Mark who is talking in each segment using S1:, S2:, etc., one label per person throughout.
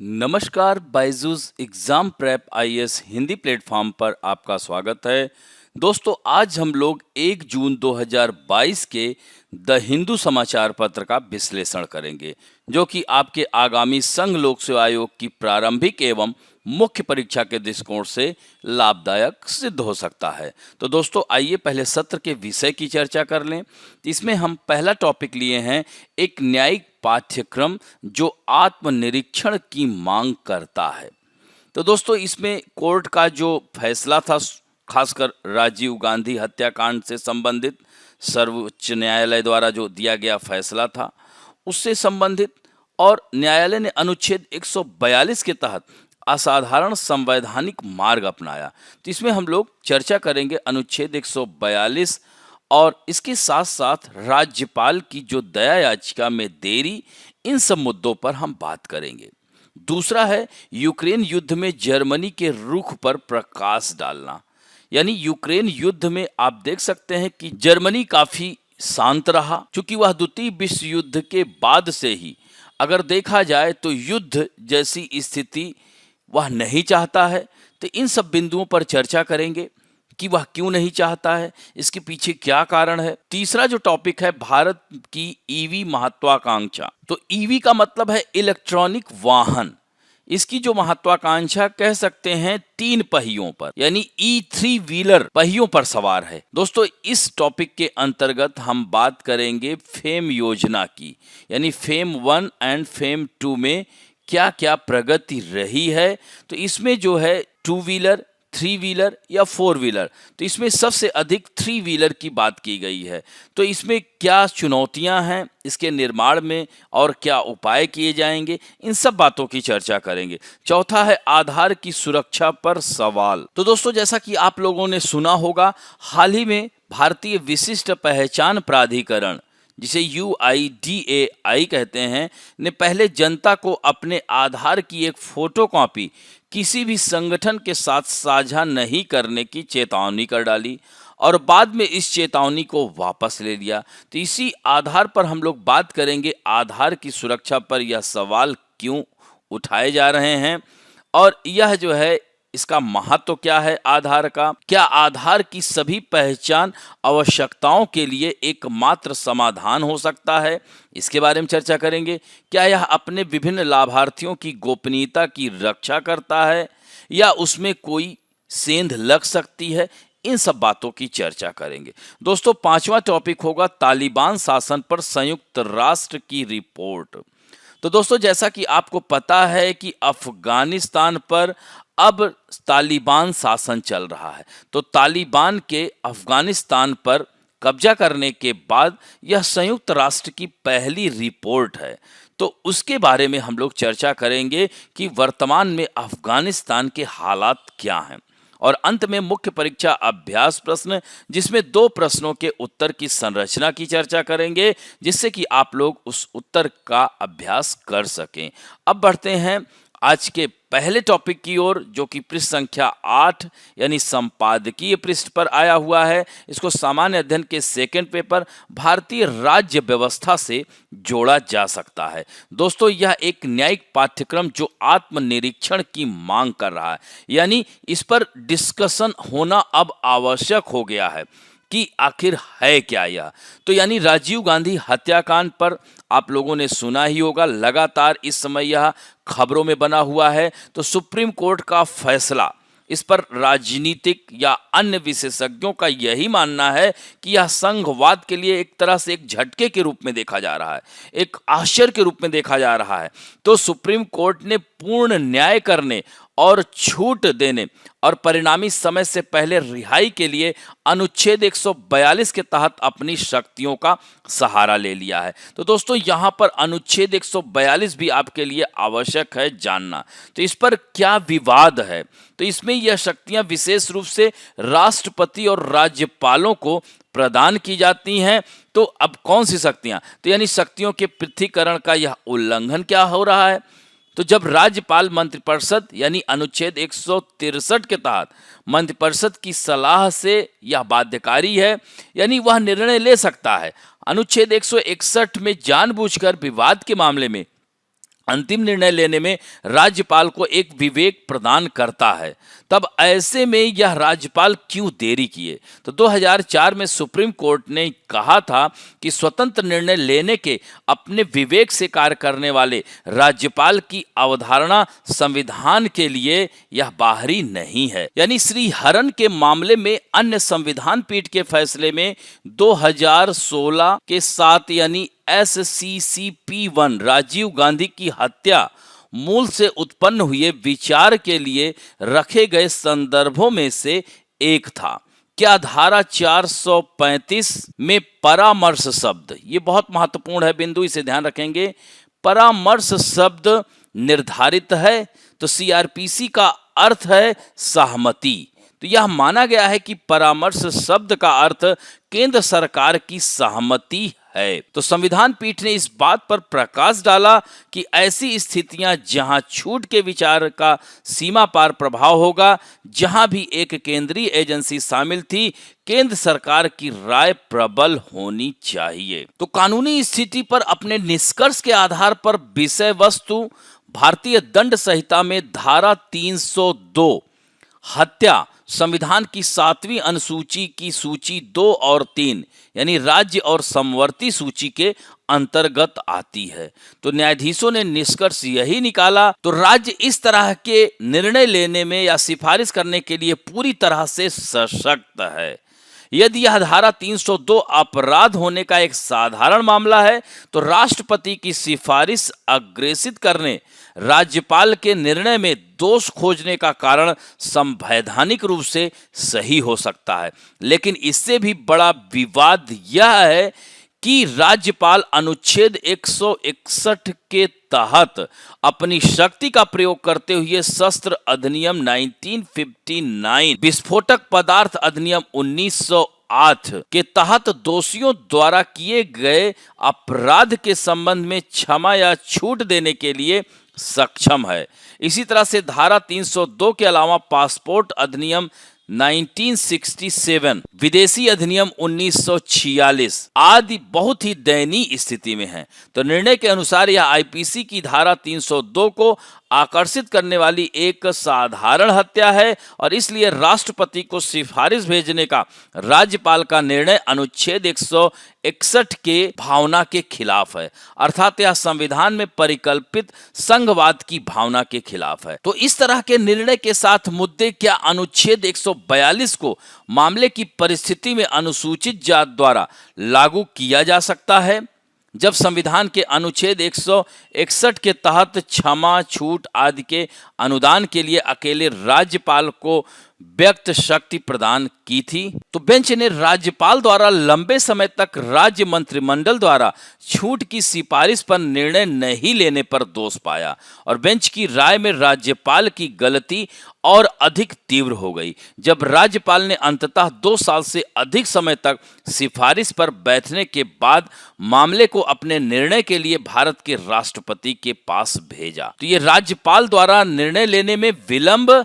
S1: नमस्कार, Byju's exam prep IAS Hindi platform पर आपका स्वागत है। दोस्तों, आज हम लोग 1 जून 2022 के द हिंदू समाचार पत्र का विश्लेषण करेंगे, जो कि आपके आगामी संघ लोक सेवा आयोग की प्रारंभिक एवं मुख्य परीक्षा के दृष्टिकोण से लाभदायक सिद्ध हो सकता है। तो दोस्तों, आइए पहले सत्र के विषय की चर्चा कर लें। इसमें हम पहला टॉपिक लिए हैं, एक न्यायिक पाठ्यक्रम जो आत्मनिरीक्षण की मांग करता है। तो दोस्तों, इसमें कोर्ट का जो फैसला था, खासकर राजीव गांधी हत्याकांड से संबंधित सर्वोच्च न्यायालय द्वारा जो दिया गया फैसला था, उससे संबंधित, और न्यायालय ने अनुच्छेद 142 के तहत असाधारण संवैधानिक मार्ग अपनाया। तो इसमें हम लोग चर्चा करेंगे अनुच्छेद 142 और इसके साथ साथ राज्यपाल की जो दया याचिका में देरी, इन सब मुद्दों पर हम बात करेंगे। दूसरा है यूक्रेन युद्ध में जर्मनी के रुख पर प्रकाश डालना। यानी यूक्रेन युद्ध में आप देख सकते हैं कि जर्मनी काफी शांत रहा, क्योंकि वह द्वितीय विश्व युद्ध के बाद से ही अगर देखा जाए तो युद्ध जैसी स्थिति वह नहीं चाहता है। तो इन सब बिंदुओं पर चर्चा करेंगे कि वह क्यों नहीं चाहता है, इसके पीछे क्या कारण है। तीसरा जो टॉपिक है, भारत की ईवी महत्वाकांक्षा। तो ईवी का मतलब है इलेक्ट्रॉनिक वाहन। इसकी जो महत्वाकांक्षा कह सकते हैं 3 पहियों पर, यानी ई3 व्हीलर पहियों पर सवार है। दोस्तों, इस टॉपिक के अंतर्गत हम बात करेंगे फेम योजना की, यानी फेम 1 एंड फेम 2 में क्या क्या प्रगति रही है। तो इसमें जो है 2 व्हीलर, 3 व्हीलर या 4 व्हीलर, तो इसमें सबसे अधिक 3 व्हीलर की बात की गई है। तो इसमें क्या चुनौतियां हैं इसके निर्माण में और क्या उपाय किए जाएंगे, इन सब बातों की चर्चा करेंगे। चौथा है आधार की सुरक्षा पर सवाल। तो दोस्तों, जैसा कि आप लोगों ने सुना होगा, हाल ही में भारतीय विशिष्ट पहचान प्राधिकरण, जिसे UIDAI कहते हैं, ने पहले जनता को अपने आधार की एक फोटोकॉपी किसी भी संगठन के साथ साझा नहीं करने की चेतावनी कर डाली और बाद में इस चेतावनी को वापस ले लिया। तो इसी आधार पर हम लोग बात करेंगे आधार की सुरक्षा पर यह सवाल क्यों उठाए जा रहे हैं और यह जो है इसका महत्व क्या है आधार का, क्या आधार की सभी पहचान आवश्यकताओं के लिए एकमात्र समाधान हो सकता है, इसके बारे में चर्चा करेंगे। क्या यह अपने विभिन्न लाभार्थियों की गोपनीयता की रक्षा करता है या उसमें कोई सेंध लग सकती है, इन सब बातों की चर्चा करेंगे। दोस्तों, 5वां टॉपिक होगा तालिबान शासन पर संयुक्त राष्ट्र की रिपोर्ट। तो दोस्तों, जैसा कि आपको पता है कि अफगानिस्तान पर अब तालिबान शासन चल रहा है। तो तालिबान के अफगानिस्तान पर कब्जा करने के बाद यह संयुक्त राष्ट्र की पहली रिपोर्ट है। तो उसके बारे में हम लोग चर्चा करेंगे कि वर्तमान में अफगानिस्तान के हालात क्या हैं, और अंत में मुख्य परीक्षा अभ्यास प्रश्न, जिसमें 2 प्रश्नों के उत्तर की संरचना की चर्चा करेंगे, जिससे कि आप लोग उस उत्तर का अभ्यास कर सकें। अब बढ़ते हैं आज के पहले टॉपिक की ओर, जो कि पृष्ठ संख्या 8 यानी संपादकीय पृष्ठ पर आया हुआ है। इसको सामान्य अध्ययन के सेकंड पेपर भारतीय राज्य व्यवस्था से जोड़ा जा सकता है। दोस्तों, यह एक न्यायिक पाठ्यक्रम जो आत्मनिरीक्षण की मांग कर रहा है, यानी इस पर डिस्कशन होना अब आवश्यक हो गया है कि आखिर है क्या यह। तो यानी राजीव गांधी हत्याकांड पर आप लोगों ने सुना ही होगा, लगातार इस समय यह खबरों में बना हुआ है। तो सुप्रीम कोर्ट का फैसला, इस पर राजनीतिक या अन्य विशेषज्ञों का यही मानना है कि यह संघवाद के लिए एक तरह से एक झटके के रूप में देखा जा रहा है, एक आश्चर्य के रूप में देखा जा रहा है। तो सुप्रीम कोर्ट ने पूर्ण न्याय करने और छूट देने और परिणामी समय से पहले रिहाई के लिए अनुच्छेद 142 के तहत अपनी शक्तियों का सहारा ले लिया है। तो दोस्तों, यहाँ पर अनुच्छेद 142 भी आपके लिए आवश्यक है जानना। तो इस पर क्या विवाद है? तो इसमें यह शक्तियां विशेष रूप से राष्ट्रपति और राज्यपालों को प्रदान की जाती हैं। तो अब कौन सी शक्तियां? तो यानी शक्तियों के पृथकीकरण का यह उल्लंघन क्या हो रहा है? तो जब राज्यपाल मंत्रिपरिषद यानी अनुच्छेद 163 के तहत मंत्रिपरिषद की सलाह से यह बाध्यकारी है, यानी वह निर्णय ले सकता है। अनुच्छेद 161 में जानबूझकर विवाद के मामले में अंतिम निर्णय लेने में राज्यपाल को एक विवेक प्रदान करता है। तब ऐसे में यह राज्यपाल क्यों देरी किए? तो 2004 में सुप्रीम कोर्ट ने कहा था कि स्वतंत्र निर्णय लेने के अपने विवेक से कार्य करने वाले राज्यपाल की अवधारणा संविधान के लिए यह बाहरी नहीं है। यानी श्रीहरन के मामले में अन्य संविधान पीठ के फैसले में 2016 के 7 यानी SCCP1 राजीव गांधी की हत्या मूल से उत्पन्न हुए विचार के लिए रखे गए संदर्भों में से एक था। क्या धारा 435 में परामर्श शब्द, ये बहुत महत्वपूर्ण है बिंदु, इसे ध्यान रखेंगे, परामर्श शब्द निर्धारित है? तो CRPC का अर्थ है सहमति। तो यह माना गया है कि परामर्श शब्द का अर्थ केंद्र सरकार की सहमति है। तो संविधान पीठ ने इस बात पर प्रकाश डाला कि ऐसी स्थितियां जहां छूट के विचार का सीमा पार प्रभाव होगा, जहां भी एक केंद्रीय एजेंसी शामिल थी, केंद्र सरकार की राय प्रबल होनी चाहिए। तो कानूनी स्थिति पर अपने निष्कर्ष के आधार पर विषय वस्तु भारतीय दंड संहिता में धारा 302 हत्या संविधान की 7वीं अनुसूची की सूची 2 और 3 यानी राज्य और समवर्ती सूची के अंतर्गत आती है। तो न्यायाधीशों ने निष्कर्ष यही निकाला, तो राज्य इस तरह के निर्णय लेने में या सिफारिश करने के लिए पूरी तरह से सशक्त है। यदि यह धारा 302 अपराध होने का एक साधारण मामला है, तो राष्ट्रपति की सिफारिश अग्रेसित करने राज्यपाल के निर्णय में दोष खोजने का कारण संवैधानिक रूप से सही हो सकता है। लेकिन इससे भी बड़ा विवाद यह है कि राज्यपाल अनुच्छेद 161 के तहत अपनी शक्ति का प्रयोग करते हुए शस्त्र अधिनियम 1959, विस्फोटक पदार्थ अधिनियम 1908 के तहत दोषियों द्वारा किए गए अपराध के संबंध में क्षमा या छूट देने के लिए सक्षम है। इसी तरह से धारा 302 के अलावा पासपोर्ट अधिनियम 1967, विदेशी अधिनियम 1946 आदि बहुत ही दयनीय स्थिति में हैं। तो निर्णय के अनुसार यह IPC की धारा 302 को आकर्षित करने वाली एक साधारण हत्या है और इसलिए राष्ट्रपति को सिफारिश भेजने का राज्यपाल का निर्णय अनुच्छेद 161 के भावना के खिलाफ है, अर्थात यह संविधान में परिकल्पित संघवाद की भावना के खिलाफ है। तो इस तरह के निर्णय के साथ मुद्दे क्या अनुच्छेद 142 को मामले की परिस्थिति में अनुसूचित जात द्वारा लागू किया जा सकता है? जब संविधान के अनुच्छेद 161 के तहत क्षमा, छूट आदि के अनुदान के लिए अकेले राज्यपाल को व्यक्त शक्ति प्रदान की थी, तो बेंच ने राज्यपाल द्वारा लंबे समय तक राज्य मंत्रिमंडल द्वारा छूट की सिफारिश पर निर्णय नहीं लेने पर दोष पाया और बेंच की राय में राज्यपाल की गलती और अधिक तीव्र हो गई जब राज्यपाल ने अंततः 2 साल से अधिक समय तक सिफारिश पर बैठने के बाद मामले को अपने निर्णय के लिए भारत के राष्ट्रपति के पास भेजा। तो ये राज्यपाल द्वारा निर्णय लेने में विलंब,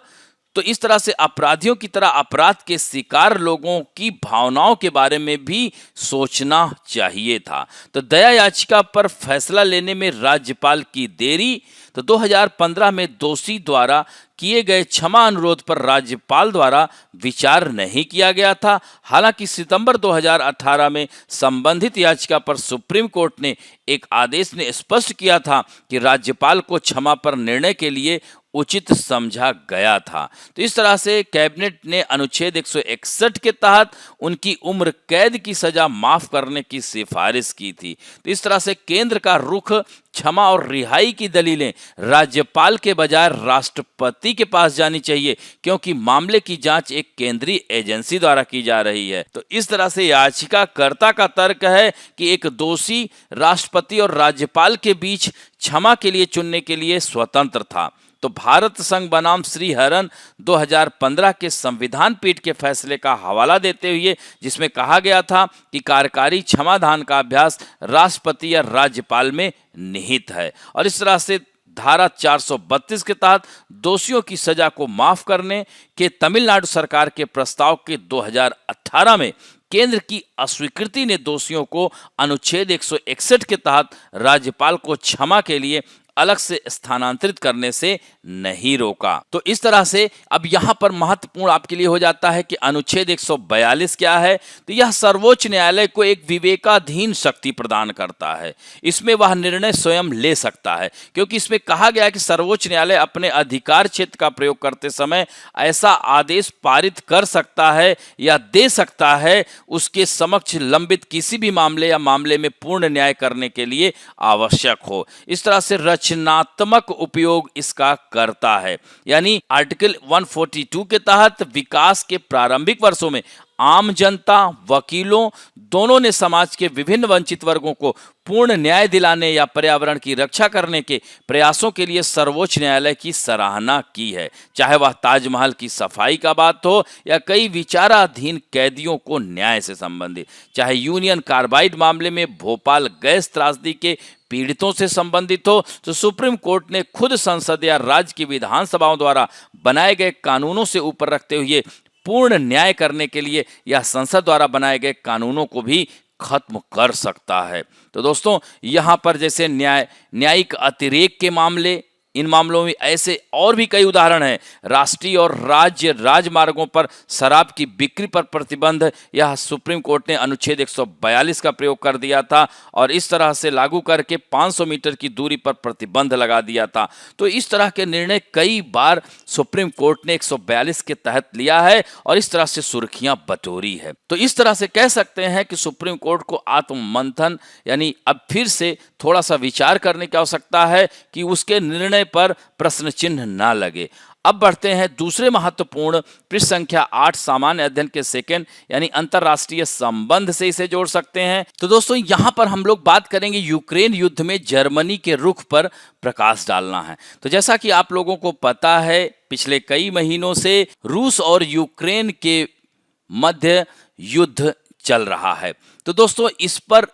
S1: तो इस तरह से अपराधियों की तरह अपराध के शिकार लोगों की भावनाओं के बारे में भी सोचना चाहिए था। तो दया याचिका पर फैसला लेने में राज्यपाल की देरी, तो 2015 में दोषी द्वारा किए गए क्षमा अनुरोध पर राज्यपाल द्वारा विचार नहीं किया गया था। हालांकि सितंबर 2018 में संबंधित याचिका पर सुप्रीम कोर्ट ने एक आदेश ने स्पष्ट किया था कि राज्यपाल को क्षमा पर निर्णय के लिए उचित समझा गया था। तो इस तरह से कैबिनेट ने अनुच्छेद 161 के तहत उनकी उम्र कैद की सजा माफ करने की सिफारिश की थी। तो इस तरह से केंद्र का रुख क्षमा और रिहाई की दलीलें राज्यपाल के बजाय राष्ट्रपति के पास जानी चाहिए, क्योंकि मामले की जांच एक केंद्रीय एजेंसी द्वारा की जा रही है। तो इस तरह से याचिकाकर्ता का तर्क है कि एक दोषी राष्ट्रपति और राज्यपाल के बीच क्षमा के लिए चुनने के लिए स्वतंत्र था। तो भारत संघ बनाम श्रीहरन 2015 के संविधान पीठ के फैसले का हवाला देते हुए, जिसमें कहा गया था कि कार्यकारी क्षमादान का अभ्यास राष्ट्रपति या राज्यपाल में निहित है और इस तरह से धारा 432 के तहत दोषियों की सजा को माफ करने के तमिलनाडु सरकार के प्रस्ताव के 2018 में केंद्र की अस्वीकृति ने दोषियों को अनुच्छेद 161 के तहत राज्यपाल को क्षमा के लिए अलग से स्थानांतरित करने से नहीं रोका। तो इस तरह से अब यहाँ पर महत्वपूर्ण आपके लिए हो जाता है कि अनुच्छेद 142 क्या है। तो यह सर्वोच्च न्यायालय को एक विवेकाधीन शक्ति प्रदान करता है। इसमें वह निर्णय स्वयं ले सकता है, क्योंकि इसमें कहा गया है कि सर्वोच्च न्यायालय अपने अधिकार क्षेत्र का प्रयोग करते समय ऐसा आदेश पारित कर सकता है या दे सकता है उसके समक्ष लंबित किसी भी मामले या मामले में पूर्ण न्याय करने के लिए आवश्यक हो। इस तरह से रचनात्मक उपयोग इसका करता है। यानी आर्टिकल 142 के तहत विकास के प्रारंभिक वर्षों में आम जनता, वकीलों दोनों ने समाज के विभिन्न वंचित वर्गों को पूर्ण न्याय दिलाने या पर्यावरण की रक्षा करने के प्रयासों के लिए सर्वोच्च न्यायालय की सराहना की है। चाहे वह ताजमहल की सफाई का बात हो या कई विचाराधीन कैदियों को न्याय से संबंधित, चाहे यूनियन कार्बाइड मामले में भोपाल गैस त्रासदी के पीड़ितों से संबंधित हो, तो सुप्रीम कोर्ट ने खुद संसद या राज्य की विधानसभाओं द्वारा बनाए गए कानूनों से ऊपर रखते हुए पूर्ण न्याय करने के लिए या संसद द्वारा बनाए गए कानूनों को भी खत्म कर सकता है। तो दोस्तों, यहाँ पर जैसे न्यायिक अतिरेक के मामले, इन मामलों में ऐसे और भी कई उदाहरण हैं। राष्ट्रीय और राज्य राजमार्गों पर शराब की बिक्री पर प्रतिबंध, यह सुप्रीम कोर्ट ने अनुच्छेद 142 का प्रयोग कर दिया था और इस तरह से लागू करके 500 मीटर की दूरी पर प्रतिबंध लगा दिया था। तो इस तरह के निर्णय कई बार सुप्रीम कोर्ट ने 142 के तहत लिया है और इस तरह से सुर्खियां बटोरी है। तो इस तरह से कह सकते हैं कि सुप्रीम कोर्ट को आत्ममंथन यानी अब फिर से थोड़ा सा विचार करने की आवश्यकता है कि उसके निर्णय पर प्रश्न चिन्ह ना लगे। अब बढ़ते हैं दूसरे महत्वपूर्ण पृष्ठ संख्या 8 सामान्य अध्ययन के सेकंड यानी अंतरराष्ट्रीय संबंध से इसे जोड़ सकते हैं। तो दोस्तों, यहां पर हम लोग बात करेंगे यूक्रेन युद्ध में जर्मनी के रुख पर प्रकाश डालना है। तो जैसा कि आप लोगों को पता है, पिछले कई महीनों से रूस और यूक्रेन के मध्य युद्ध चल रहा है। तो दोस्तों, इस पर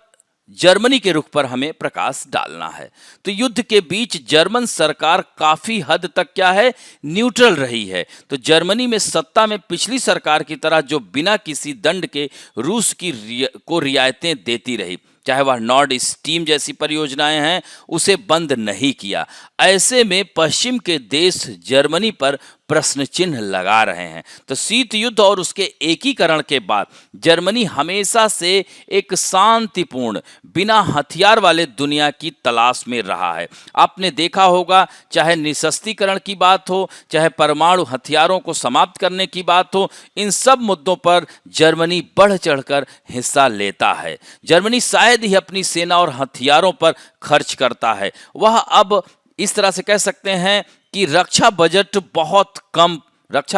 S1: जर्मनी के रुख पर हमें प्रकाश डालना है। तो युद्ध के बीच जर्मन सरकार काफी हद तक क्या है, न्यूट्रल रही है। तो जर्मनी में सत्ता में पिछली सरकार की तरह जो बिना किसी दंड के रूस को रियायतें देती रही, चाहे वह नॉर्ड स्ट्रीम जैसी परियोजनाएं हैं, उसे बंद नहीं किया। ऐसे में पश्चिम के देश जर्मनी पर प्रश्न चिन्ह लगा रहे हैं। तो शीत युद्ध और उसके एकीकरण के बाद जर्मनी हमेशा से एक शांतिपूर्ण बिना हथियार वाले दुनिया की तलाश में रहा है। आपने देखा होगा, चाहे निशस्त्रीकरण की बात हो, चाहे परमाणु हथियारों को समाप्त करने की बात हो, इन सब मुद्दों पर जर्मनी बढ़ चढ़कर हिस्सा लेता है। जर्मनी शायद ही अपनी सेना और हथियारों पर खर्च करता है। वह अब इस तरह से कह सकते हैं कि रक्षा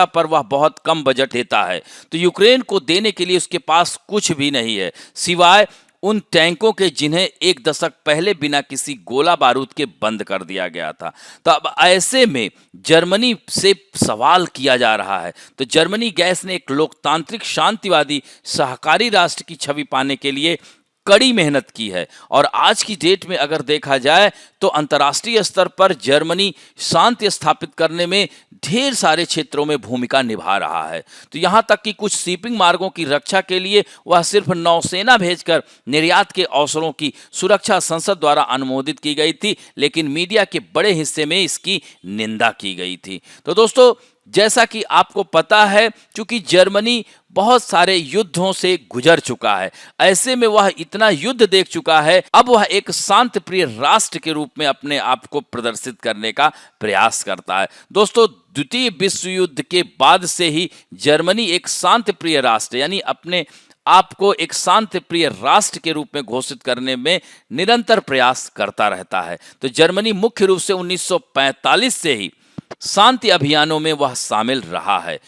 S1: पर वह बहुत कम बजट देता है। तो यूक्रेन को देने के लिए उसके पास कुछ भी नहीं है सिवाय उन टैंकों के जिन्हें एक दशक पहले बिना किसी गोला बारूद के बंद कर दिया गया था। तो अब ऐसे में जर्मनी से सवाल किया जा रहा है। तो जर्मनी गैस ने एक लोकतांत्रिक शांतिवादी सहकारी राष्ट्र की छवि पाने के लिए कड़ी मेहनत की है और आज की डेट में अगर देखा जाए तो अंतर्राष्ट्रीय स्तर पर जर्मनी शांति स्थापित करने में ढेर सारे क्षेत्रों में भूमिका निभा रहा है। तो यहाँ तक कि कुछ शिपिंग मार्गों की रक्षा के लिए वह सिर्फ नौसेना भेजकर निर्यात के अवसरों की सुरक्षा संसद द्वारा अनुमोदित की गई थी, लेकिन मीडिया के बड़े हिस्से में इसकी निंदा की गई थी। तो दोस्तों, जैसा कि आपको पता है, चूंकि जर्मनी बहुत सारे युद्धों से गुजर चुका है, ऐसे में वह इतना युद्ध देख चुका है, अब वह एक शांत प्रिय राष्ट्र के रूप में अपने आप को प्रदर्शित करने का प्रयास करता है। दोस्तों, द्वितीय विश्व युद्ध के बाद से ही जर्मनी एक शांत प्रिय राष्ट्र यानी अपने आपको एक शांति प्रिय राष्ट्र के रूप में घोषित करने में निरंतर प्रयास करता रहता है। तो जर्मनी मुख्य रूप से 1945 से ही शांति अभियानों में वह शामिल रहा है।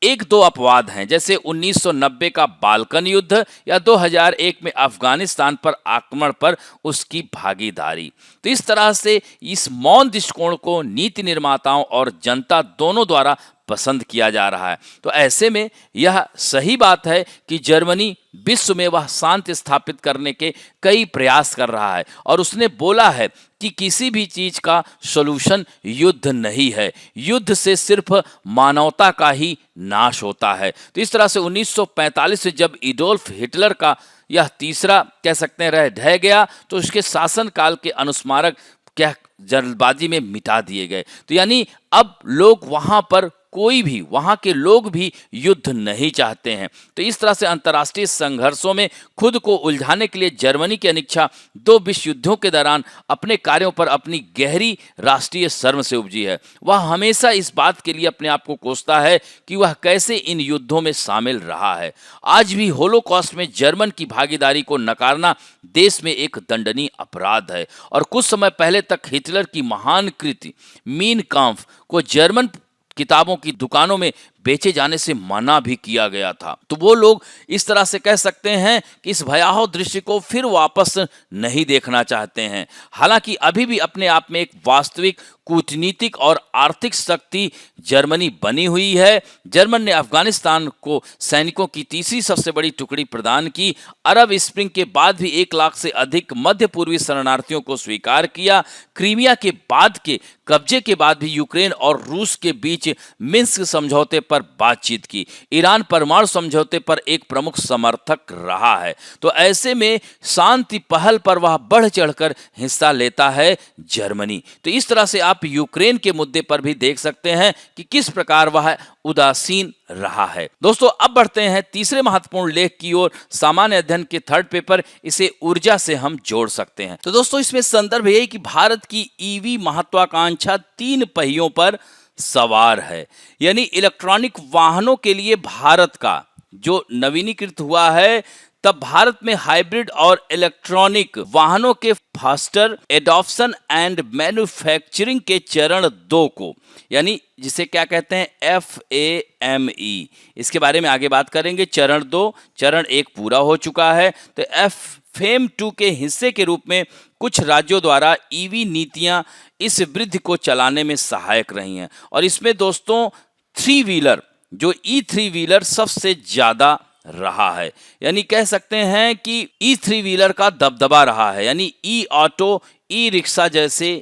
S1: एक दो अपवाद हैं, जैसे 1990 का बाल्कन युद्ध या 2001 में अफगानिस्तान पर आक्रमण पर उसकी भागीदारी। तो इस तरह से इस मौन दृष्टिकोण को नीति निर्माताओं और जनता दोनों द्वारा पसंद किया जा रहा है। तो ऐसे में यह सही बात है कि जर्मनी विश्व में वह शांति स्थापित करने के कई प्रयास कर रहा है और उसने बोला है कि किसी भी चीज का सॉल्यूशन युद्ध नहीं है, युद्ध से सिर्फ मानवता का ही नाश होता है। तो इस तरह से 1945 से जब एडोल्फ हिटलर का यह तीसरा कह सकते हैं ढह गया, तो उसके शासनकाल के अनुस्मारक क्या जल्दबाजी में मिटा दिए गए। तो यानी अब लोग वहां पर कोई भी, वहां के लोग भी युद्ध नहीं चाहते हैं। तो इस तरह से अंतर्राष्ट्रीय संघर्षों में खुद को उलझाने के लिए जर्मनी की अनिच्छा दो विश्व युद्धों के दौरान अपने कार्यों पर अपनी गहरी राष्ट्रीय शर्म से उपजी है। वह हमेशा इस बात के लिए अपने आप को कोसता है कि वह कैसे इन युद्धों में शामिल रहा है। आज भी होलोकॉस्ट में जर्मन की भागीदारी को नकारना देश में एक दंडनीय अपराध है और कुछ समय पहले तक हिटलर की महान कृति मीन काम्फ को जर्मन किताबों की दुकानों में बेचे जाने से मना भी किया गया था। तो वो लोग इस तरह से कह सकते हैं कि इस भयावह दृश्य को फिर वापस नहीं देखना चाहते हैं। हालांकि अभी भी अपने आप में एक वास्तविक कूटनीतिक और आर्थिक शक्ति जर्मनी बनी हुई है। जर्मन ने अफगानिस्तान को सैनिकों की तीसरी सबसे बड़ी टुकड़ी प्रदान की। अरब स्प्रिंग के बाद भी 1 लाख से अधिक मध्य पूर्वी शरणार्थियों को स्वीकार किया। क्रीमिया के बाद के कब्जे के बाद भी यूक्रेन और रूस के बीच मिन्स्क समझौते पर बातचीत की। ईरान परमाणु समझौते पर एक प्रमुख समर्थक रहा है। तो ऐसे में शांति पहल पर वह बढ़ चढ़कर हिस्सा लेता है जर्मनी। तो इस तरह से आप यूक्रेन के मुद्दे पर भी देख सकते हैं कि किस प्रकार वह उदासीन रहा है। दोस्तों अब बढ़ते हैं तीसरे महत्वपूर्ण लेख की ओर, सामान्य अध्ययन के थर्ड पेपर, इसे ऊर्जा से हम जोड़ सकते हैं। तो दोस्तों इसमें संदर्भ यही कि भारत की ईवी महत्वाकांक्षा 3 पहियों पर सवार है। यानी इलेक्ट्रॉनिक वाहनों के लिए भारत का जो नवीनीकृत हुआ है, तब भारत में हाइब्रिड और इलेक्ट्रॉनिक वाहनों के फास्टर एडॉप्शन एंड मैन्युफैक्चरिंग के चरण 2 को, यानी जिसे क्या कहते हैं FAME, इसके बारे में आगे बात करेंगे। चरण 2, चरण 1 पूरा हो चुका है। तो FAME 2 के हिस्से के रूप में कुछ राज्यों द्वारा ईवी नीतियां इस वृद्धि को चलाने में सहायक रही हैं और इसमें दोस्तों 3 व्हीलर जो E3 व्हीलर सबसे ज्यादा रहा है। यानी कह सकते हैं कि E3 व्हीलर का दबदबा रहा है। यानी ई ऑटो, ई रिक्शा जैसे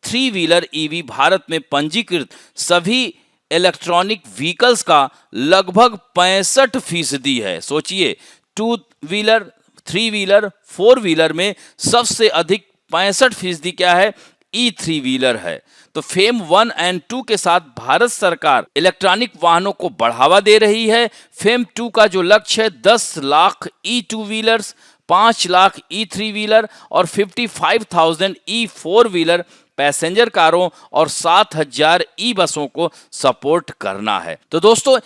S1: 3 व्हीलर ईवी भारत में पंजीकृत सभी इलेक्ट्रॉनिक व्हीकल्स का लगभग 65% है। सोचिए, 2 व्हीलर, 3 व्हीलर, 4 व्हीलर में सबसे अधिक 65% क्या है? E3 व्हीलर है। तो फेम 1 एंड 2 के साथ भारत सरकार इलेक्ट्रॉनिक वाहनों को बढ़ावा दे रही है। फेम 2 का जो लक्ष्य है 10 lakh E2 wheelers, 5 lakh E3 wheeler और 55,000 E4 व्हीलर पैसेंजर कारों और 7,000 ई बसों को सपोर्ट करना है। तो दोस्तों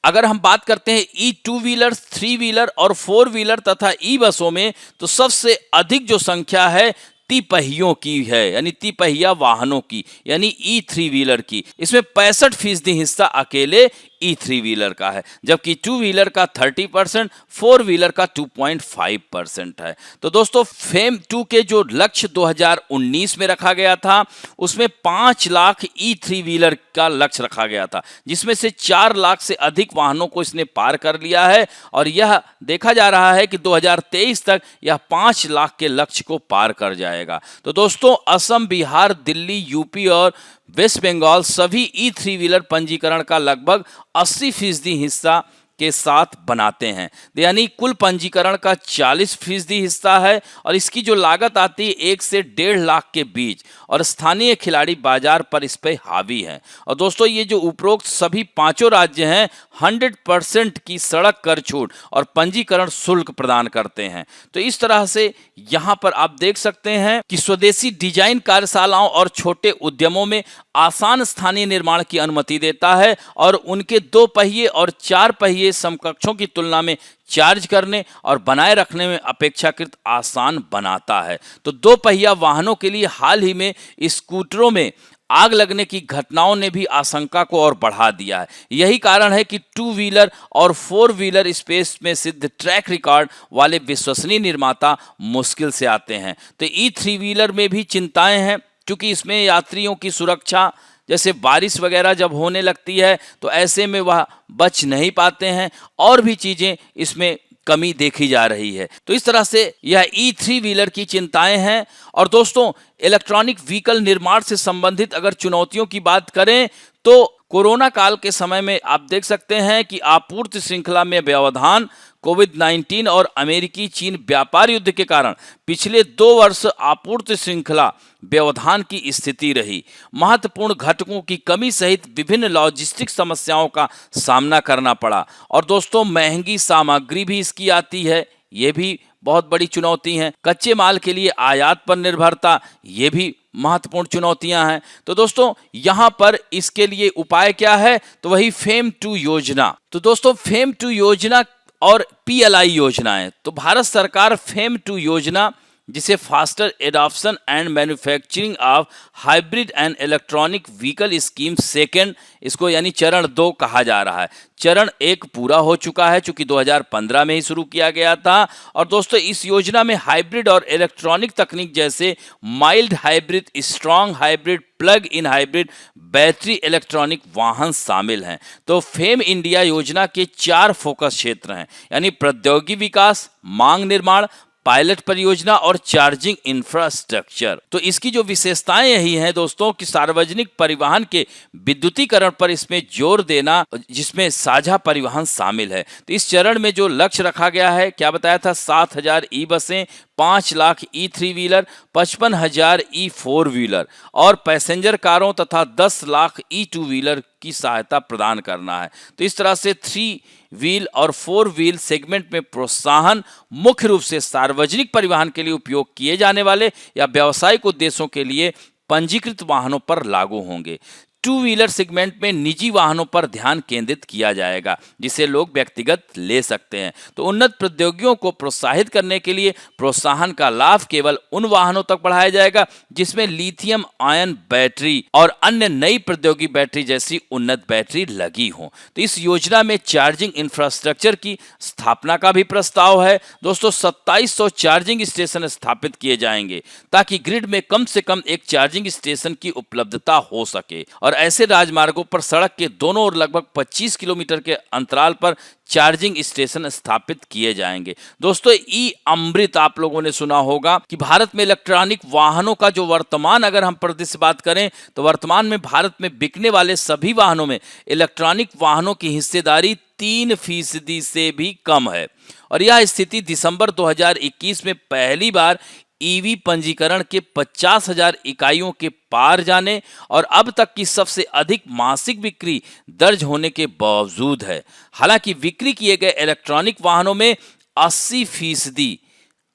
S1: अगर हम बात करते हैं E2 व्हीलर, 3 व्हीलर और 4 व्हीलर तथा ई बसों में, तो सबसे अधिक जो संख्या है तिपहियों की है, यानी तिपहिया वाहनों की, यानी E3 व्हीलर की। इसमें 65% हिस्सा अकेले E3 व्हीलर का है, जबकि 2 व्हीलर का 30%, 4 व्हीलर का 2.5% है। तो दोस्तों फेम 2 के जो लक्ष्य 2019 में रखा गया था, उसमें 5 लाख E3 व्हीलर का लक्ष्य रखा गया था, जिसमें से 4 लाख से अधिक वाहनों को इसने पार कर लिया है और यह देखा जा रहा है कि 2023 तक यह 5 लाख के लक्ष्य को पार कर जाएगा। तो दोस्तों असम, बिहार, दिल्ली, यूपी और वेस्ट बंगाल सभी E3 व्हीलर पंजीकरण का लगभग 80% हिस्सा के साथ बनाते हैं। यानी कुल पंजीकरण का 40% हिस्सा है और इसकी जो लागत आती है 1 से 1.5 लाख के बीच और स्थानीय खिलाड़ी बाजार पर इस पे हावी है। और दोस्तों ये जो उपरोक्त सभी 5 राज्य हैं 100% की सड़क कर छूट और पंजीकरण शुल्क प्रदान करते हैं। तो इस तरह से यहाँ पर आप देख सकते हैं कि स्वदेशी डिजाइन कार्यशालाओं और छोटे उद्यमों में आसान स्थानीय निर्माण की अनुमति देता है और उनके 2 पहिए और 4 पहिए समकक्षों की तुलना में चार्ज करने और बनाए रखने में अपेक्षाकृत आसान बनाता है। तो 2 पहिया वाहनों के लिए हाल ही में स्कूटरों में आग लगने की घटनाओं ने भी आशंका को और बढ़ा दिया है। यही कारण है कि 2 व्हीलर और 4 व्हीलर स्पेस में सिद्ध ट्रैक रिकॉर्ड वाले विश्वसनीय निर्माता मुश्किल से आते हैं। तो E3 व्हीलर में भी चिंताएं हैं, क्योंकि इसमें यात्रियों की सुरक्षा, जैसे बारिश वगैरह जब होने लगती है तो ऐसे में वह बच नहीं पाते हैं और भी चीज़ें इसमें कमी देखी जा रही है। तो इस तरह से यह E3 व्हीलर की चिंताएं हैं। और दोस्तों इलेक्ट्रॉनिक व्हीकल निर्माण से संबंधित अगर चुनौतियों की बात करें तो कोरोना काल के समय में आप देख सकते हैं कि आपूर्ति श्रृंखला में व्यवधान, कोविड-19 और अमेरिकी चीन व्यापार युद्ध के कारण पिछले 2 वर्ष आपूर्ति श्रृंखला व्यवधान की स्थिति रही। महत्वपूर्ण घटकों की कमी सहित विभिन्न लॉजिस्टिक समस्याओं का सामना करना पड़ा और दोस्तों महंगी सामग्री भी इसकी आती है, ये भी बहुत बड़ी चुनौती है। कच्चे माल के लिए आयात पर निर्भरता, ये भी महत्वपूर्ण चुनौतियां हैं। तो दोस्तों यहाँ पर इसके लिए उपाय क्या है, तो वही फेम 2 योजना। तो दोस्तों फेम 2 योजना और PLI योजनाएं, तो भारत सरकार फेम 2 योजना जिसे faster adoption and manufacturing of hybrid and electronic vehicle scheme second, इसको यानी चरण 2 कहा जा रहा है। चरण 1 पूरा हो चुका है, चूंकि 2015 में ही शुरू किया गया था। और दोस्तों इस योजना में हाइब्रिड और इलेक्ट्रॉनिक तकनीक जैसे mild hybrid, strong hybrid, plug in hybrid, battery electronic वाहन शामिल हैं। तो फेम इंडिया योजना के 4 फोकस क्षेत्र हैं, यानी प्रौद्योगिकी विकास, मांग निर्माण, पायलट परियोजना और चार्जिंग इंफ्रास्ट्रक्चर। तो इसकी जो विशेषताएं यही हैं दोस्तों कि सार्वजनिक परिवहन के विद्युतीकरण पर इसमें जोर देना, जिसमें साझा परिवहन शामिल है। तो इस चरण में जो लक्ष्य रखा गया है, क्या बताया था, 7,000 ई बसें, 5 लाख ई 3 व्हीलर, 55,000 ई 4 व्हीलर और पैसेंजर कारों तथा 10 लाख ई 2 व्हीलर की सहायता प्रदान करना है। तो इस तरह से 3 व्हील और 4 व्हील सेगमेंट में प्रोत्साहन मुख्य रूप से सार्वजनिक परिवहन के लिए उपयोग किए जाने वाले या व्यावसायिक उद्देश्यों के लिए पंजीकृत वाहनों पर लागू होंगे। 2 व्हीलर सेगमेंट में निजी वाहनों पर ध्यान केंद्रित किया जाएगा, जिसे लोग व्यक्तिगत ले सकते हैं। तो उन्नत प्रौद्योगिकियों को प्रोत्साहित करने के लिए प्रोत्साहन का लाभ केवल उन वाहनों तक बढ़ाया जाएगा जिसमें लिथियम आयन बैटरी और अन्य नई प्रौद्योगिकी बैटरी जैसी उन्नत बैटरी लगी हो। तो इस योजना में चार्जिंग इंफ्रास्ट्रक्चर की स्थापना का भी प्रस्ताव है। दोस्तों 2700 चार्जिंग स्टेशन स्थापित किए जाएंगे ताकि ग्रिड में कम से कम एक चार्जिंग स्टेशन की उपलब्धता हो सके और ऐसे राजमार्गों पर सड़क के दोनों ओर लगभग 25 किलोमीटर के अंतराल पर चार्जिंग स्टेशन स्थापित किए जाएंगे। दोस्तों ई अमृत आप लोगों ने सुना होगा कि भारत में इलेक्ट्रॉनिक वाहनों का जो वर्तमान, अगर हम परिदृश्य से बात करें तो वर्तमान में भारत में बिकने वाले सभी वाहनों में इलेक्ट्रॉनिक वाहनों की हिस्सेदारी 3% से भी कम है और यह स्थिति दिसंबर 2021 में पहली बार ईवी पंजीकरण के 50,000 इकाइयों के पार जाने और अब तक की सबसे अधिक मासिक बिक्री दर्ज होने के बावजूद है। हालांकि बिक्री किए गए इलेक्ट्रॉनिक वाहनों में 80%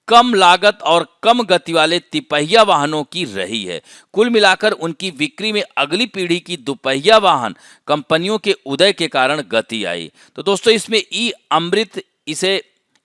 S1: कम लागत और कम गति वाले तिपहिया वाहनों की रही है। कुल मिलाकर उनकी बिक्री में अगली पीढ़ी की दुपहिया वाहन कंपनियों के उदय के कारण गति आई। तो दोस्तों इसमें ई अमृत, इसे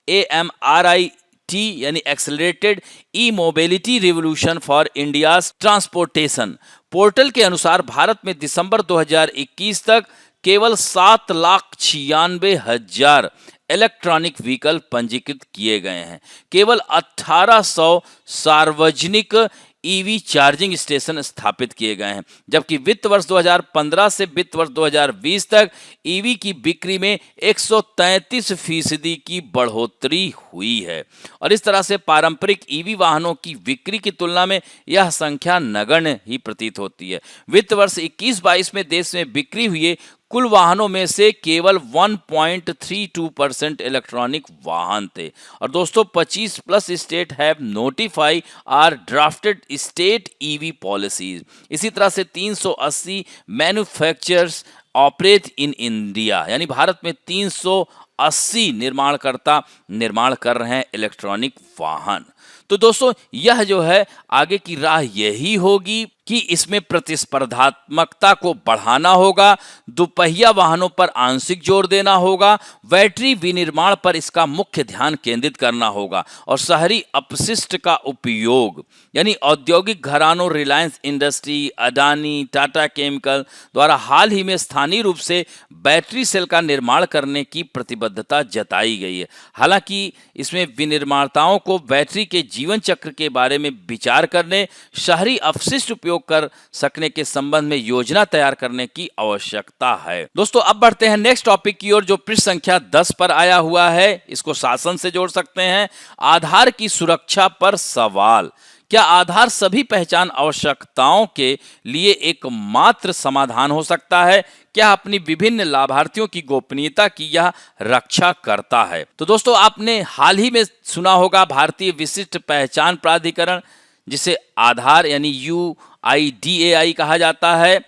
S1: AMRIT यानी accelerated E mobility revolution for India's transportation portal के अनुसार भारत में दिसंबर 2021 तक केवल 7,96,000 इलेक्ट्रॉनिक व्हीकल पंजीकृत किए गए हैं। केवल 1,800 सार्वजनिक ईवी चार्जिंग स्टेशन स्थापित किए गए हैं, जबकि वित्त वर्ष 2015 से वित्त वर्ष 2020 तक ईवी की बिक्री में 133% की बढ़ोतरी हुई है और इस तरह से पारंपरिक ईवी वाहनों की बिक्री की तुलना में यह संख्या नगण्य ही प्रतीत होती है। वित्त वर्ष 21-22 में देश में बिक्री हुए कुल वाहनों में से केवल 1.32% इलेक्ट्रॉनिक वाहन थे और दोस्तों 25+ state have notified or drafted state EV policies. इसी तरह से 380 मैन्युफैक्चरर्स ऑपरेट इन इंडिया, यानी भारत में 380 निर्माणकर्ता निर्माण कर रहे हैं इलेक्ट्रॉनिक वाहन। तो दोस्तों यह जो है आगे की राह यही होगी कि इसमें प्रतिस्पर्धात्मकता को बढ़ाना होगा, दुपहिया वाहनों पर आंशिक जोर देना होगा, बैटरी विनिर्माण पर इसका मुख्य ध्यान केंद्रित करना होगा और शहरी अपशिष्ट का उपयोग, यानी औद्योगिक घरानों रिलायंस इंडस्ट्री, अडानी, टाटा केमिकल द्वारा हाल ही में स्थानीय रूप से बैटरी सेल का निर्माण करने की प्रतिबद्धता जताई गई है। हालांकि इसमें विनिर्माताओं को बैटरी के जीवन चक्र के बारे में विचार करने, शहरी अपशिष्ट उपयोग कर सकने के संबंध में योजना तैयार करने की आवश्यकता है। दोस्तों अब बढ़ते हैं नेक्स्ट टॉपिक की ओर, जो पृष्ठ संख्या 10 पर आया हुआ है। इसको शासन से जोड़ सकते हैं। आधार की सुरक्षा पर सवाल, क्या आधार सभी पहचान आवश्यकताओं के लिए एकमात्र समाधान हो सकता है? क्या अपनी विभिन्न लाभार्थियों की गोपनीयता की यह रक्षा करता है? तो दोस्तों, आपने हाल ही में सुना होगा भारतीय विशिष्ट पहचान प्राधिकरण, जिसे आधार यानी UIDAI कहा जाता है,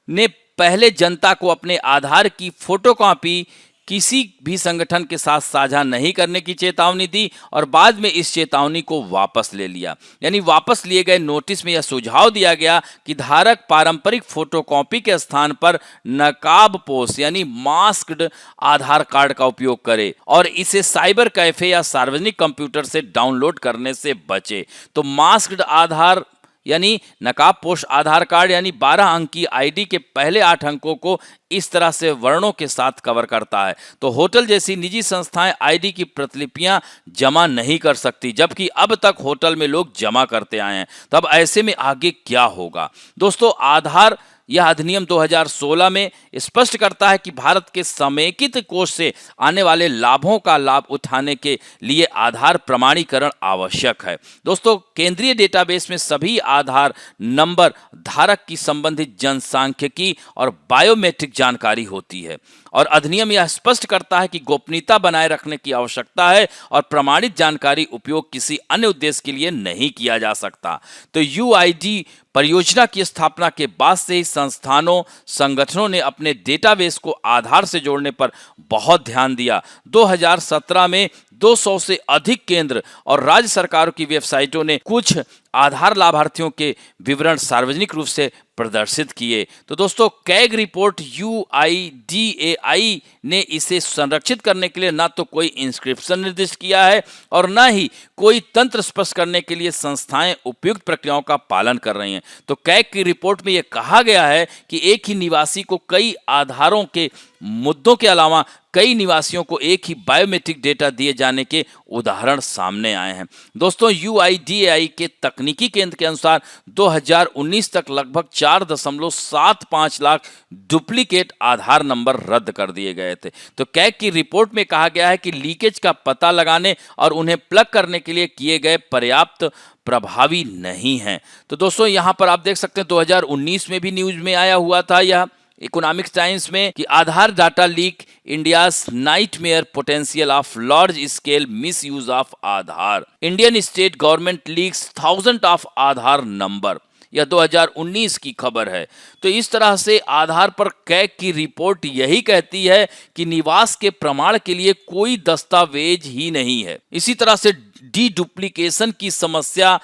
S1: ने पहले जनता को अपने आधार की फोटोकॉपी किसी भी संगठन के साथ साझा नहीं करने की चेतावनी दी और बाद में इस चेतावनी को वापस ले लिया। यानी वापस लिए गए नोटिस में यह सुझाव दिया गया कि धारक पारंपरिक फोटोकॉपी के स्थान पर नकाबपोश यानी मास्क्ड आधार कार्ड का उपयोग करे और इसे साइबर कैफे या सार्वजनिक कंप्यूटर से डाउनलोड करने से बचे। तो मास्क्ड आधार यानी नकाबपोश आधार कार्ड यानी 12 अंक की आईडी के पहले 8 अंकों को इस तरह से वर्णों के साथ कवर करता है। तो होटल जैसी निजी संस्थाएं आईडी की प्रतिलिपियां जमा नहीं कर सकती, जबकि अब तक होटल में लोग जमा करते आए हैं। तब ऐसे में आगे क्या होगा? दोस्तों, आधार यह अधिनियम 2016 में स्पष्ट करता है कि भारत के समेकित कोष से आने वाले लाभों का लाभ उठाने के लिए आधार प्रमाणीकरण आवश्यक है। दोस्तों, केंद्रीय डेटाबेस में सभी आधार नंबर धारक की संबंधित जनसांख्यिकी और बायोमेट्रिक जानकारी होती है और अधिनियम यह स्पष्ट करता है कि गोपनीयता बनाए रखने की आवश्यकता है और प्रमाणित जानकारी उपयोग किसी अन्य उद्देश्य के लिए नहीं किया जा सकता। तो UID परियोजना की स्थापना के बाद से ही संस्थानों संगठनों ने अपने डेटाबेस को आधार से जोड़ने पर बहुत ध्यान दिया। 2017 में 200 से अधिक केंद्र और राज्य सरकारों की वेबसाइटों ने कुछ आधार लाभार्थियों के विवरण सार्वजनिक रूप से प्रदर्शित किए। तो दोस्तों, कैग रिपोर्ट UIDAI ने इसे संरक्षित करने के लिए ना तो कोई इंस्क्रिप्शन निर्दिष्ट किया है और ना ही कोई तंत्र स्पष्ट करने के लिए संस्थाएं उपयुक्त प्रक्रियाओं का पालन कर रही हैं। तो कैग की रिपोर्ट में यह कहा गया है कि एक ही निवासी को कई आधारों के मुद्दों के अलावा कई निवासियों को एक ही बायोमेट्रिक डेटा दिए जाने के उदाहरण सामने आए हैं। दोस्तों, UIDAI के तकनीकी केंद्र के अनुसार 2019 तक लगभग 4.75 लाख डुप्लीकेट आधार नंबर रद्द कर दिए गए थे। तो कैग की रिपोर्ट में कहा गया है कि लीकेज का पता लगाने और उन्हें प्लग करने के लिए किए गए पर्याप्त प्रभावी नहीं हैं। तो दोस्तों, यहाँ पर आप देख सकते हैं 2019 में भी न्यूज में आया हुआ था यह इकोनॉमिक्स टाइम्स में कि Aadhaar data leak India's nightmare potential of large scale misuse of Aadhaar, Indian state government leaks thousand of Aadhaar number. यह 2019 की खबर है। तो इस तरह से आधार पर कैग की रिपोर्ट यही कहती है कि निवास के प्रमाण के लिए कोई दस्तावेज ही नहीं है। इसी तरह से डी डुप्लीकेशन की समस्या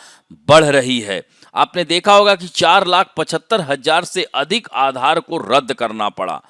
S1: बढ़ रही है। आपने देखा होगा कि 4,75,000 से अधिक आधार को रद्द करना पड़ा।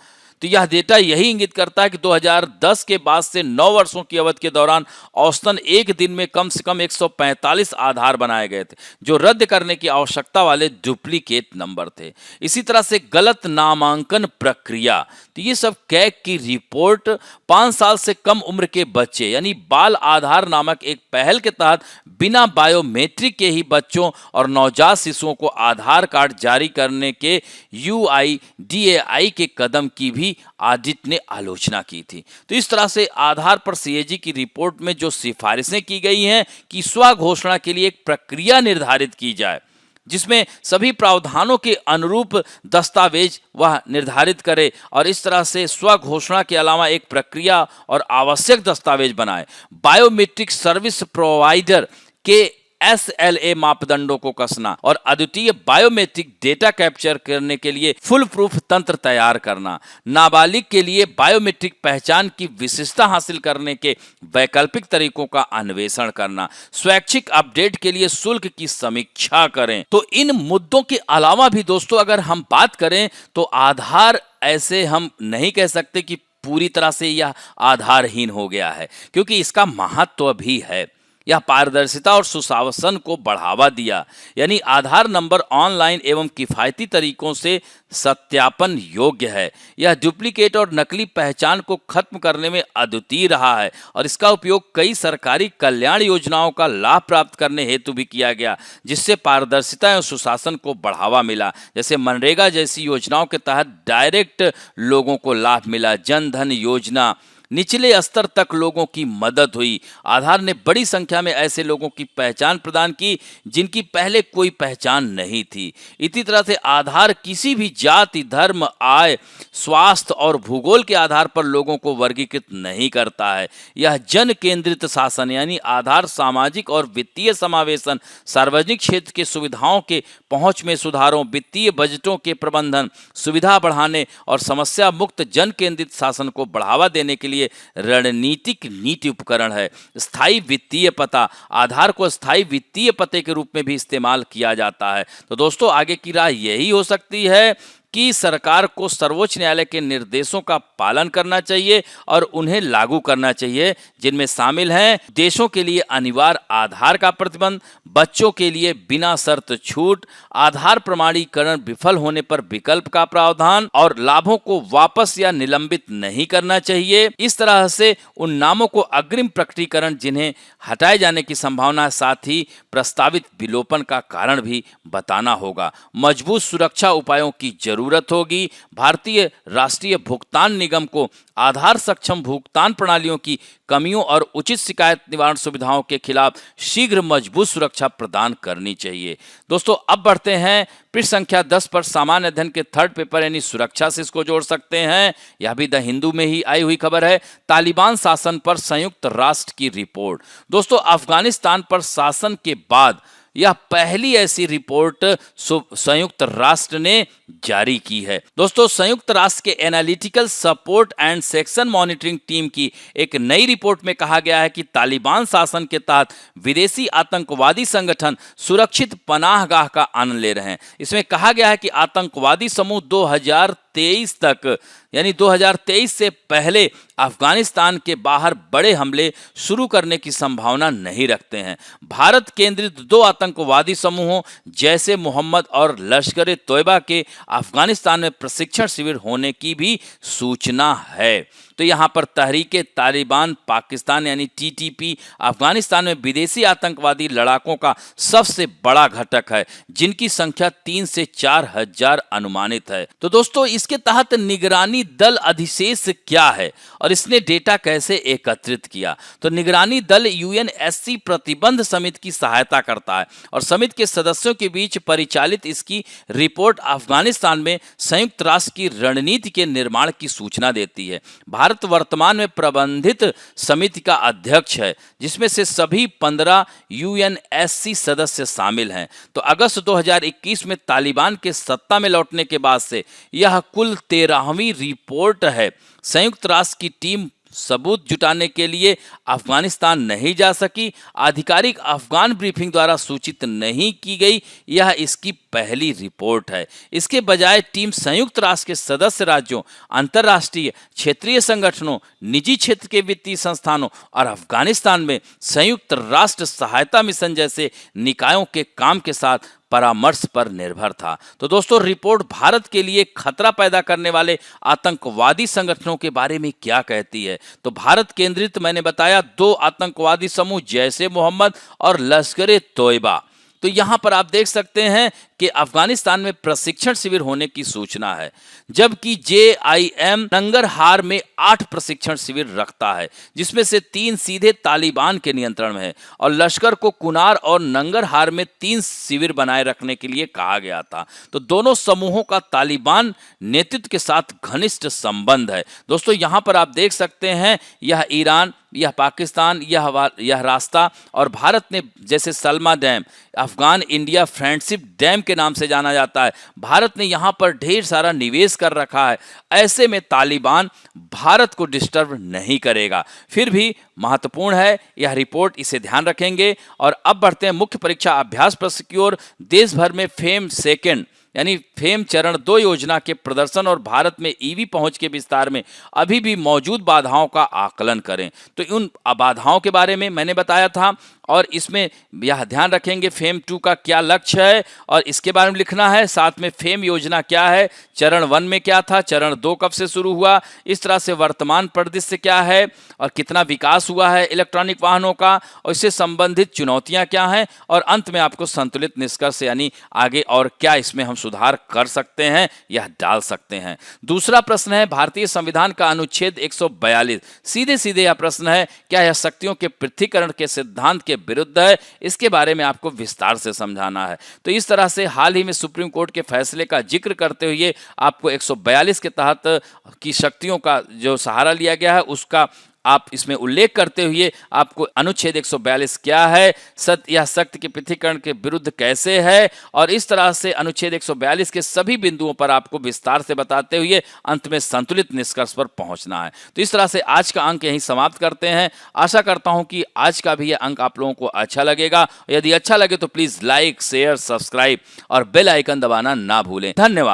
S1: तो यह डेटा यही इंगित करता है कि 2010 के बाद से 9 वर्षों की अवधि के दौरान औसतन एक दिन में कम से कम 145 आधार बनाए गए थे जो रद्द करने की आवश्यकता वाले डुप्लीकेट नंबर थे। इसी तरह से गलत नामांकन प्रक्रिया, तो ये सब कैग की रिपोर्ट 5 साल से कम उम्र के बच्चे यानी बाल आधार नामक एक पहल के तहत बिना बायोमेट्रिक के ही बच्चों और नवजात शिशुओं को आधार कार्ड जारी करने के UIDAI के कदम की भी ऑडिट ने आलोचना की थी। तो इस तरह से आधार पर CAG की रिपोर्ट में जो सिफारिशें की गई हैं कि स्व घोषणा के लिए एक प्रक्रिया निर्धारित की जाए जिसमें सभी प्रावधानों के अनुरूप दस्तावेज वह निर्धारित करे और इस तरह से स्व घोषणा के अलावा एक प्रक्रिया और आवश्यक दस्तावेज बनाए। बायोमेट्रिक सर्विस प्रोवाइडर के SLA मापदंडों को कसना और अद्वितीय बायोमेट्रिक डेटा कैप्चर करने के लिए फुल प्रूफ तंत्र तैयार करना, नाबालिग के लिए बायोमेट्रिक पहचान की विशिष्टता हासिल करने के वैकल्पिक तरीकों का अन्वेषण करना, स्वैच्छिक अपडेट के लिए शुल्क की समीक्षा करें। तो इन मुद्दों के अलावा भी दोस्तों अगर हम बात करें तो आधार ऐसे हम नहीं कह सकते कि पूरी तरह से यह आधारहीन हो गया है, क्योंकि इसका महत्व भी है। यह पारदर्शिता और सुशासन को बढ़ावा दिया, यानी आधार नंबर ऑनलाइन एवं किफ़ायती तरीकों से सत्यापन योग्य है। यह डुप्लीकेट और नकली पहचान को खत्म करने में अद्वितीय रहा है और इसका उपयोग कई सरकारी कल्याण योजनाओं का लाभ प्राप्त करने हेतु भी किया गया, जिससे पारदर्शिता एवं सुशासन को बढ़ावा मिला। जैसे मनरेगा जैसी योजनाओं के तहत डायरेक्ट लोगों को लाभ मिला, जन धन योजना निचले स्तर तक लोगों की मदद हुई। आधार ने बड़ी संख्या में ऐसे लोगों की पहचान प्रदान की जिनकी पहले कोई पहचान नहीं थी। इसी तरह से आधार किसी भी जाति, धर्म, आय, स्वास्थ्य और भूगोल के आधार पर लोगों को वर्गीकृत नहीं करता है। यह जन केंद्रित शासन यानी आधार सामाजिक और वित्तीय समावेशन, सार्वजनिक क्षेत्र की सुविधाओं के पहुंच में सुधारों, वित्तीय बजटों के प्रबंधन, सुविधा बढ़ाने और समस्या मुक्त जन केंद्रित शासन को बढ़ावा देने के लिए रणनीतिक नीति उपकरण है। स्थायी वित्तीय पता, आधार को स्थायी वित्तीय पते के रूप में भी इस्तेमाल किया जाता है। तो दोस्तों, आगे की राह यही हो सकती है कि सरकार को सर्वोच्च न्यायालय के निर्देशों का पालन करना चाहिए और उन्हें लागू करना चाहिए, जिनमें शामिल हैं देशों के लिए अनिवार्य आधार का प्रतिबंध, बच्चों के लिए बिना शर्त छूट, आधार प्रमाणीकरण विफल होने पर विकल्प का प्रावधान और लाभों को वापस या निलंबित नहीं करना चाहिए। इस तरह से उन नामों को अग्रिम प्रकटीकरण जिन्हें हटाए जाने की संभावना, साथ ही प्रस्तावित विलोपन का कारण भी बताना होगा। मजबूत सुरक्षा उपायों की जरूरत होगी। भारतीय राष्ट्रीय भुगतान निगम को आधार सक्षम भुगतान प्रणालियों की कमियों और उचित शिकायत निवारण सुविधाओं के खिलाफ शीघ्र मजबूत सुरक्षा प्रदान करनी चाहिए। दोस्तों, अब बढ़ते हैं पृष्ठ संख्या 10 पर। सामान्य अध्ययन के थर्ड पेपर यानी सुरक्षा से इसको जोड़ सकते हैं। यह भी द हिंदू में ही आई हुई खबर है। तालिबान शासन पर संयुक्त राष्ट्र की रिपोर्ट। दोस्तों, अफगानिस्तान पर शासन के बाद यह पहली ऐसी रिपोर्ट संयुक्त राष्ट्र ने जारी की है। दोस्तों, संयुक्त राष्ट्र के analytical support and section monitoring team की एक नई रिपोर्ट में कहा गया है कि तालिबान शासन के तहत विदेशी आतंकवादी संगठन सुरक्षित पनाहगाह का आनंद ले रहे हैं। इसमें कहा गया है कि आतंकवादी समूह 2023 तक यानी 2023 से पहले अफगानिस्तान के बाहर बड़े हमले शुरू करने की संभावना नहीं रखते हैं। भारत केंद्रित 2 आतंकवादी समूहों जैसे मोहम्मद और लश्कर तोयबा के अफगानिस्तान में प्रशिक्षण शिविर होने की भी सूचना है। तो यहाँ पर तहरीके तालिबान पाकिस्तान यानी टीटीपी अफगानिस्तान में विदेशी आतंकवादी लड़ाकों का सबसे बड़ा घटक है, जिनकी संख्या 3 से 4 हजार अनुमानित है। तो दोस्तों, इसके तहत निगरानी दल अधिशेष क्या है और इसने डेटा कैसे एकत्रित किया? तो निगरानी दल यूएनएससी प्रतिबंध समिति की सहायता करता है और समिति के सदस्यों के बीच परिचालित इसकी रिपोर्ट अफगानिस्तान में संयुक्त राष्ट्र की रणनीति के निर्माण की सूचना देती है। भारत वर्तमान में प्रबंधित समिति का अध्यक्ष है, जिसमें से सभी 15 यूएनएससी सदस्य शामिल हैं। तो अगस्त 2021 में तालिबान के सत्ता में लौटने के बाद से यह कुल 13वीं रिपोर्ट है। संयुक्त राष्ट्र की टीम सबूत जुटाने के लिए अफगानिस्तान नहीं जा सकी। आधिकारिक अफगान ब्रीफिंग द्वारा सूचित नहीं की गई। यह इसकी पहली रिपोर्ट है। इसके बजाय टीम संयुक्त राष्ट्र के सदस्य राज्यों, अंतर्राष्ट्रीय क्षेत्रीय संगठनों, निजी क्षेत्र के वित्तीय संस्थानों और अफगानिस्तान में संयुक्त राष्ट्र सहायता मिशन जैसे निकायों के काम के साथ परामर्श पर निर्भर था। तो दोस्तों, रिपोर्ट भारत के लिए खतरा पैदा करने वाले आतंकवादी संगठनों के बारे में क्या कहती है? तो भारत केंद्रित मैंने बताया 2 आतंकवादी समूह जैसे मोहम्मद और लश्कर तोयबा। तो यहां पर आप देख सकते हैं कि अफगानिस्तान में प्रशिक्षण शिविर होने की सूचना है, जबकि जेआईएम नंगरहार में 8 प्रशिक्षण शिविर रखता है, जिसमें से 3 सीधे तालिबान के नियंत्रण में है और लश्कर को कुनार और नंगरहार में 3 शिविर बनाए रखने के लिए कहा गया था। तो दोनों समूहों का तालिबान नेतृत्व के साथ घनिष्ठ संबंध है। दोस्तों, यहां पर आप देख सकते हैं यह ईरान, यह पाकिस्तान, यह रास्ता और भारत ने जैसे Salma dam, Afghan India friendship dam के नाम से जाना जाता है। भारत ने यहाँ पर ढेर सारा निवेश कर रखा है। ऐसे में तालिबान भारत को डिस्टर्ब नहीं करेगा। फिर भी महत्वपूर्ण है यह रिपोर्ट, इसे ध्यान रखेंगे। और अब बढ़ते हैं मुख्य परीक्षा अभ्यास प्रश्न की ओर। देश भर में फेम सेकेंड यानी फेम चरण 2 योजना के प्रदर्शन और भारत में ईवी पहुंच के विस्तार में अभी भी मौजूद बाधाओं का आकलन करें। तो उन बाधाओं के बारे में मैंने बताया था और इसमें यह ध्यान रखेंगे फेम 2 का क्या लक्ष्य है और इसके बारे में लिखना है। साथ में फेम योजना क्या है, चरण 1 में क्या था, चरण 2 कब से शुरू हुआ, इस तरह से वर्तमान परिदृश्य क्या है और कितना विकास हुआ है इलेक्ट्रॉनिक वाहनों का और इससे संबंधित चुनौतियां क्या हैं और अंत में आपको संतुलित निष्कर्ष यानी आगे और क्या इसमें हम सुधार कर सकते हैं या डाल सकते हैं। दूसरा प्रश्न है भारतीय संविधान का अनुच्छेद 142, सीधे सीधे यह प्रश्न है, क्या यह शक्तियों के पृथक्करण के सिद्धांत के विरुद्ध है? इसके बारे में आपको विस्तार से समझाना है। तो इस तरह से हाल ही में सुप्रीम कोर्ट के फैसले का जिक्र करते हुए आपको 142 के तहत की शक्तियों का जो सहारा लिया गया है उसका आप इसमें उल्लेख करते हुए आपको अनुच्छेद 142 क्या है, सत्य या शक्ति के पृथक्करण के विरुद्ध कैसे है, और इस तरह से अनुच्छेद 142 के सभी बिंदुओं पर आपको विस्तार से बताते हुए अंत में संतुलित निष्कर्ष पर पहुंचना है। तो इस तरह से आज का अंक यहीं समाप्त करते हैं। आशा करता हूं कि आज का भी यह अंक आप लोगों को अच्छा लगेगा। यदि अच्छा लगे तो प्लीज लाइक, शेयर, सब्सक्राइब और बेल आइकन दबाना ना भूलें। धन्यवाद।